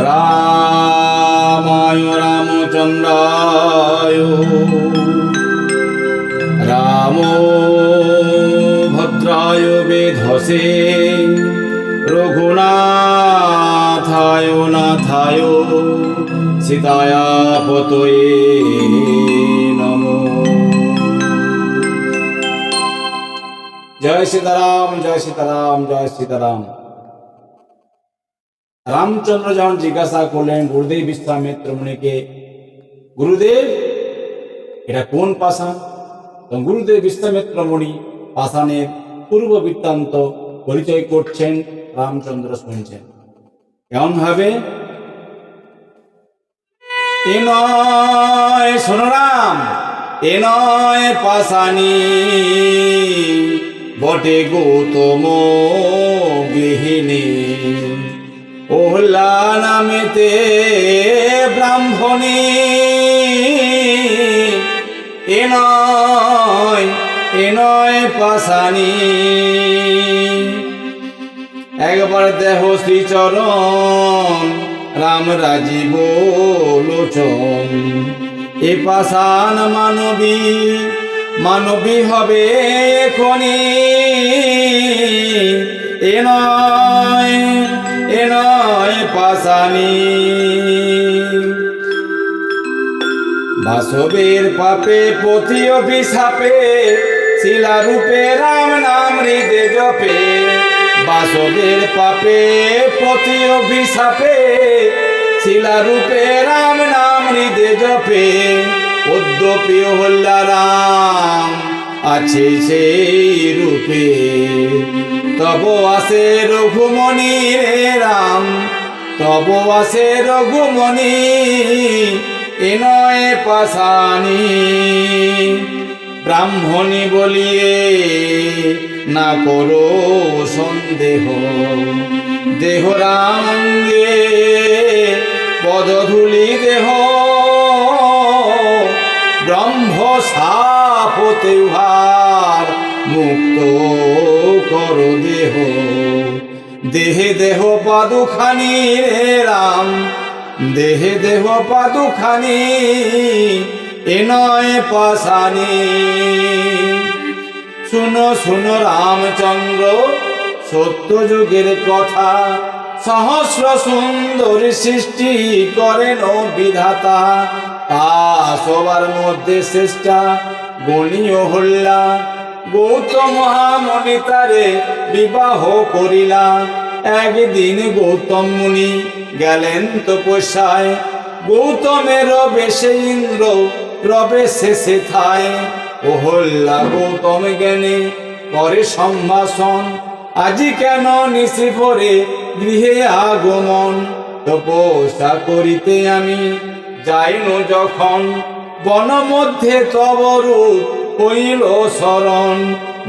রামায় রামচন্দ্রায় রাম ভদ্রায় বেধসে রঘুনাথায় নাথায় সীতায়া পতয়ে নমো। জয় সীতারাম, জয় সীতারাম, জয় সীতারাম। রামচন্দ্র যখন জিজ্ঞাসা করলেন গুরুদেব বিশ্বামিত্র মুনিকে, গুরুদেব এটা কোন পাষাণ? গুরুদেব বিশ্বামিত্র মুনি পাষাণের পূর্ব বৃত্তান্ত পরিচয় করছেন, রামচন্দ্র শুনছেন। কেমন ভাবে? এ নয়, শোনো রাম, এ নয় পাষাণী বটে গৌতম গৃহিণী, ওহলা নামেতে ব্রাহ্মণী। এ নয় পাষাণী। একবার দেহ শ্রীচরণ রাম রাজীব লোচন, এ পাষাণ মানবী, মানবী হবে এখনি। এ নয় পাষাণী। বাসবের পাপে পতি অভিশাপে শিলারূপে রাম নাম হৃদে জপে। বাসবের পাপে পতি অভিশাপে শিলারূপে রাম নাম হৃদে জপে। অদ্যপি হল্লা রাম আছে সেই রূপে, তব আসে রঘুমণি রে রাম, তব আসে রঘুমণি। এ নয় পাষাণী। ব্রাহ্মণী বলিয়ে না করো সন্দেহ, দেহ রামঙ্গে পদধূলি দেহ। ব্রহ্ম সাপ হতে উহার মুক্ত করো দেহ। দেহে দেহ পাদুখানি রে রাম, দেহে দেহ পাদুখানি। এ নয় পাষাণী। শুনো শুনো রামচন্দ্র সত্য যুগের কথা, সহস্র সুন্দর সৃষ্টি করেন বিধাতা। তা সবার মধ্যে শ্রেষ্ঠা গণীয় হল্লা, গৌতম মহামণি তারে বিবাহ করিলা। একদিন গৌতম মুনি গেলেন তপস্যায়, গৌতমের বেশে ইন্দ্র রবে শেষে থায়। ওহল্লা গৌতম জ্ঞানে করে সম্ভাষণ, আজি কেন নিশি ভরে গৃহে আগমন। তপস্যা করিতে আমি যাইন যখন, বন মধ্যে তব রূপ হইল শরণ।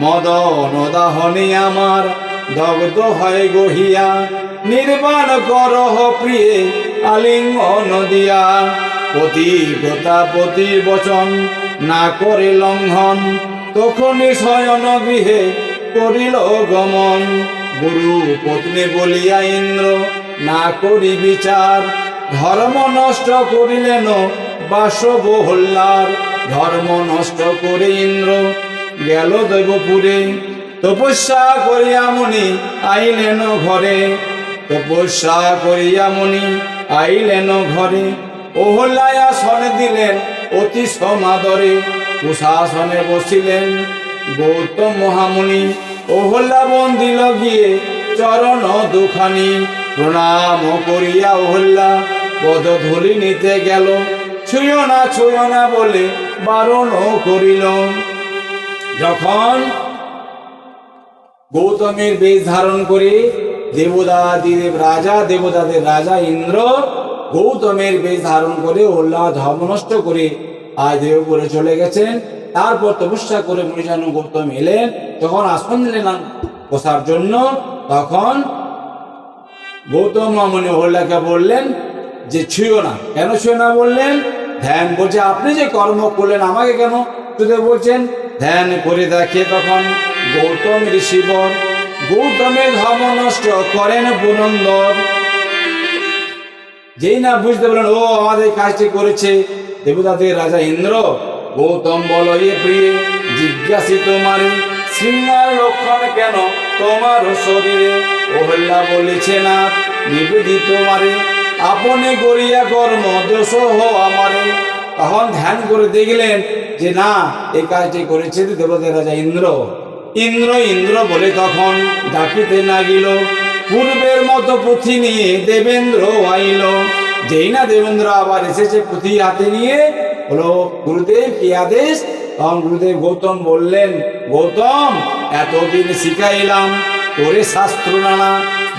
মদন দাহনে আমার দগ্ধ হয় গহিয়া, নির্বাণ করহ প্রিয়ে আলিঙ্গন দিয়া। পতিব্রতা পতির বচন না করে লঙ্ঘন, তখনই শয়ন গৃহে করিল গমন। গুরু পত্নী বলিয়া ইন্দ্র না করি বিচার, ধর্ম নষ্ট করিলেন বাসব হল্লার। ধর্ম নষ্ট করে ইন্দ্র গেল দেবপুরে, তপস্যা করিয়া মুনি আইলেন ঘরে। তপস্যা করিয়া মুনি আইলেন ঘরে, ওহল্লায় আসন দিলেন অতি সমাদরে। কুশাসনে বসিলেন গৌতম মহামুনি, ওহল্লা বন্দিল গিয়ে চরণ দুখানি। প্রণাম করিয়া ওহল্লা পদধূলি নিতে গেল, ছুঁয় না বলে বারণ করিল। যখন গৌতমের বেশ ধারণ করে দেবতাদের রাজা ইন্দ্র গৌতমের বেশ ধারণ করে ওহল্লা ধর্ম নষ্ট করে আজ দেবপুরে চলে গেছেন। তারপর তপস্যা করে মুনিজন গৌতম এলেন, যখন আসন দিলেন বসার জন্য, তখন গৌতম মহামুনি ওহল্লাকে বললেন যে ছুঁয়ো না। কেন ছুঁয়ো না বললেন? ধ্যান বলছে, আপনি যে কর্ম করলেন আমাকে কেন ছুঁতে বলছেন? ধ্যান করে দেখে তখন গৌতম ঋষিবর গৌতমের ধর্ম নষ্ট করেন পুরন্দর। যেই না বুঝতে পারলেন ও আমাদের কাজটি করেছে দেবতাদের রাজা ইন্দ্র, গৌতম বল এ প্রিয়ে জিজ্ঞাসিত মারে সিংহার লক্ষণ কেন তোমার শরীরে? অহল্যা বলেছে না নিবেদিত মারে আপনি করিয়া কর্ম দোষ হো আমারে। তখন ধ্যান করে দেখলেন যে না, এই কাজটি করেছে দেবতাদের রাজা ইন্দ্র। ইন্দ্র ইন্দ্র বলে তখন ডাকিতে লাগিল, পূর্বের মতো পুঁথি নিয়ে দেবেন্দ্র আইল। যেই না দেবেন্দ্র আবার এসেছে পুঁথি হাতে নিয়ে, হলো গুরুদেব কি আদেশ? তখন গুরুদেব গৌতম বললেন, গৌতম এতদিন শিখাইলাম তোরে শাস্ত্র নানা,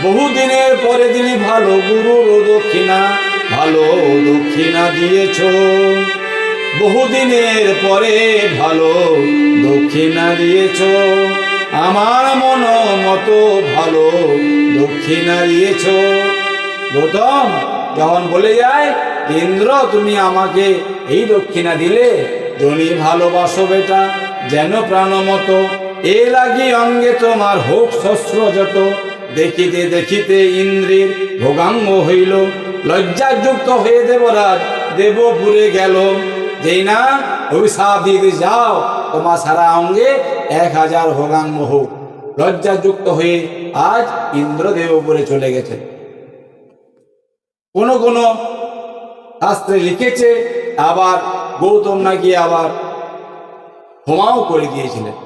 বহুদিনের পরে দিলি ভালো গুরুর দক্ষিণা, ভালো দক্ষিণা দিয়েছ। বহুদিনের পরে ভালো দক্ষিণা দিয়েছ, আমার মন মতো ভালো দক্ষিণা দিয়েছ। গৌতম যখন বলে যায়, ইন্দ্র তুমি আমাকে এই দক্ষিণা দিলে, জনি ভালোবাসো বেটা যেন প্রাণ মতো, এ লাগি অঙ্গে তোমার হোক শস্ত্র যত। দেখিতে দেখিতে ইন্দ্রের ভোগাঙ্গ হইল, লজ্জাযুক্ত হয়ে দেবরাজ দেবপুরে গেল। যেই না অভিশাপ দিয়ে যাও তোমার সারা অঙ্গে 1000 ভোগাঙ্গ হোক। লজ্জাযুক্ত হয়ে আজ ইন্দ্র দেবপুরে চলে গেছে। কোন কোন শাস্ত্রে লিখেছে আবার গৌতম নাকি আবার ক্ষমাও করে দিয়েছিলেন।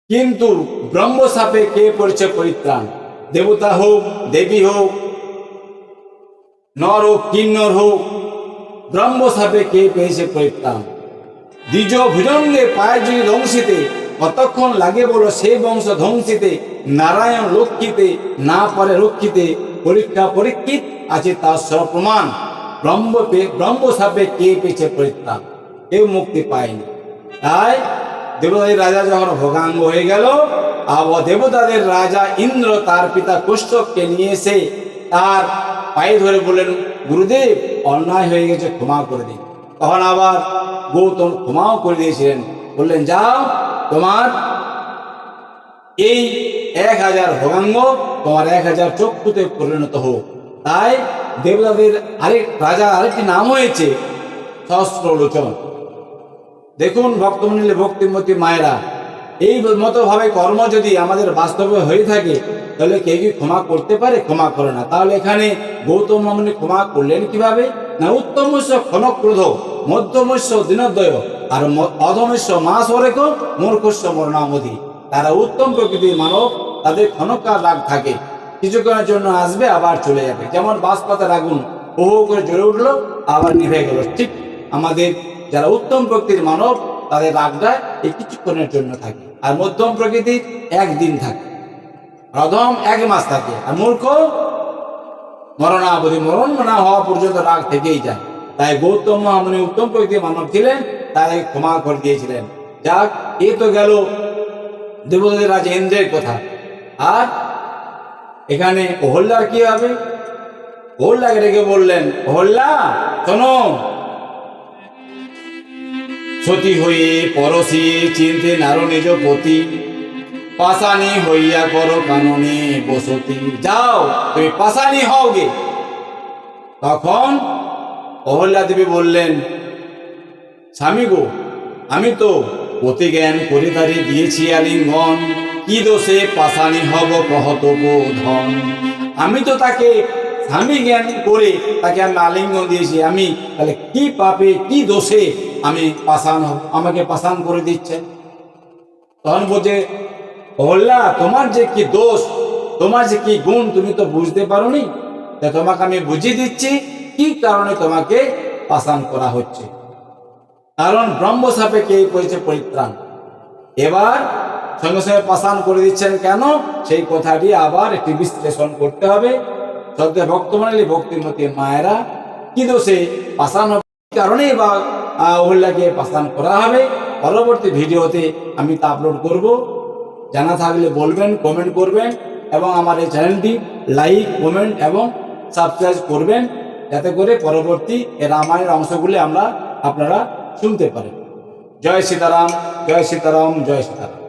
কিন্তু ব্রহ্মশাপে কে পড়েছে পরিত্রাণ? দেবতা হোক, দেবী হোক, নর হোক, কিন্নর হোক, ব্রহ্মশাপে কে পেয়েছে পরিত্রাণ? দ্বিজ ভুজঙ্গে পায় যদি ধ্বংসিতে, কতক্ষণ লাগে বলো সে বংশ ধ্বংসিতে। নারায়ণ লক্ষ্মীতে না পারে রক্ষিতে, পরীক্ষা পরীক্ষিত আছে তার সর্বপ্রমাণ। ব্রহ্মশাপে কে পেয়েছে পরিত্রাণ? কেউ মুক্তি পায়নি। তাই দেবতাদের রাজা যখন ভোগাঙ্গ হয়ে গেল, আবার দেবতাদের রাজা ইন্দ্র তার পিতা কুষ্ঠকে নিয়ে এসে তার পায়ে ধরে বললেন, গুরুদেব অন্যায় হয়ে গেছে, ক্ষমা করে দিন। তখন আবার গৌতম ক্ষমাও করে দিয়েছিলেন, বললেন যাও তোমার এই 1000 ভোগাঙ্গ তোমার 1000 চক্ষুতে পরিণত হোক। তাই দেবতাদের আরেকটি নাম হয়েছে সহস্রলোচন। দেখুন ভক্তমণ্ডলী, ভক্তিমতী মায়েরা, এই মতো ভাবে কর্ম যদি আমাদের বাস্তবে হয়ে থাকে তাহলে কেউ কি ক্ষমা করতে পারে? ক্ষমা করে না। তাহলে এখানে গৌতম মুনি ক্ষমা করলেন কিভাবে? না উত্তমস্য ক্ষণক্রোধ, মধ্যমস্য দিনোদয়, আর অধমস্য মাস অরেক, মূর্খস্য মরণামধি। তারা উত্তম প্রকৃতির মানব, তাদের ক্ষণকাল রাগ থাকে, কিছুক্ষণের জন্য আসবে আবার চলে যাবে। যেমন বাঁশপাতার আগুন হো হো করে জ্বলে উঠলো আবার নিভে গেল, ঠিক আমাদের যারা উত্তম প্রকৃতির মানব তাদের রাগটা এই কিছুক্ষণের জন্য থাকে, আর মধ্যম প্রকৃতির 1 দিন থাকে, অধম 1 মাস থাকে, আর মূর্খ মরণাবধি, মরণ না হওয়া পর্যন্ত রাগ থেকেই যায়। তাই গৌতম মহামুনি উত্তম প্রকৃতির মানব ছিলেন, তাই ক্ষমা করে দিয়েছিলেন। যাক, এ তো গেল দেবতাদের রাজা ইন্দ্রের কথা। আর এখানে অহল্যার কি হবে? অহল্যাকে ডেকে বললেন, অহল্যা শোনো, সতী হয়ে পরশি চিনতে নারো নিজ পতি, পাশানি হইয়া করো কাননে বসতি। যাও তুমি পাশানি হও গে। তখন অহল্যা দেবী বললেন, স্বামী গো, আমি তো প্রতিজ্ঞান করে তারে দিয়েছি আলিঙ্গন, কি দোষে পাশানি হব কহত ধন। আমি তো তাকে স্বামী জ্ঞান করে তাকে আমি আলিঙ্গন দিয়েছি, আমি তাহলে কি পাপে কি দোষে আমি পাষাণ হব? আমাকে পাষাণ করে দিচ্ছে। তখন বলছে, অহল্যা তোমার যে কি দোষ, তোমার যে কি গুণ তুমি তো বুঝতে পারোনি, তা তোমাকে আমি বুঝিয়ে দিচ্ছি কি কারণে তোমাকে পাষাণ করা হচ্ছে। কারণ ব্রহ্মশাপে কে করেছে পরিত্রাণ। এবার সঙ্গে সঙ্গে পাষাণ করে দিচ্ছেন কেন, সেই কথাটি আবার একটি বিশ্লেষণ করতে হবে। শ্রদ্ধেয় ভক্তমণ্ডলী, ভক্তিমতী মায়েরা, কি দোষে পাষাণ হবে, কারণেই বা অহল্যাকে পাষাণ করা হবে, পরবর্তী ভিডিওতে আমি তা আপলোড করব। জানা থাকলে বলবেন, কমেন্ট করবেন, এবং আমার এই চ্যানেলটি লাইক, কমেন্ট এবং সাবস্ক্রাইব করবেন, যাতে করে পরবর্তী রামায়ণের অংশগুলি আপনারা শুনতে পারেন। জয় সীতারাম, জয় সীতারাম, জয় সীতারাম।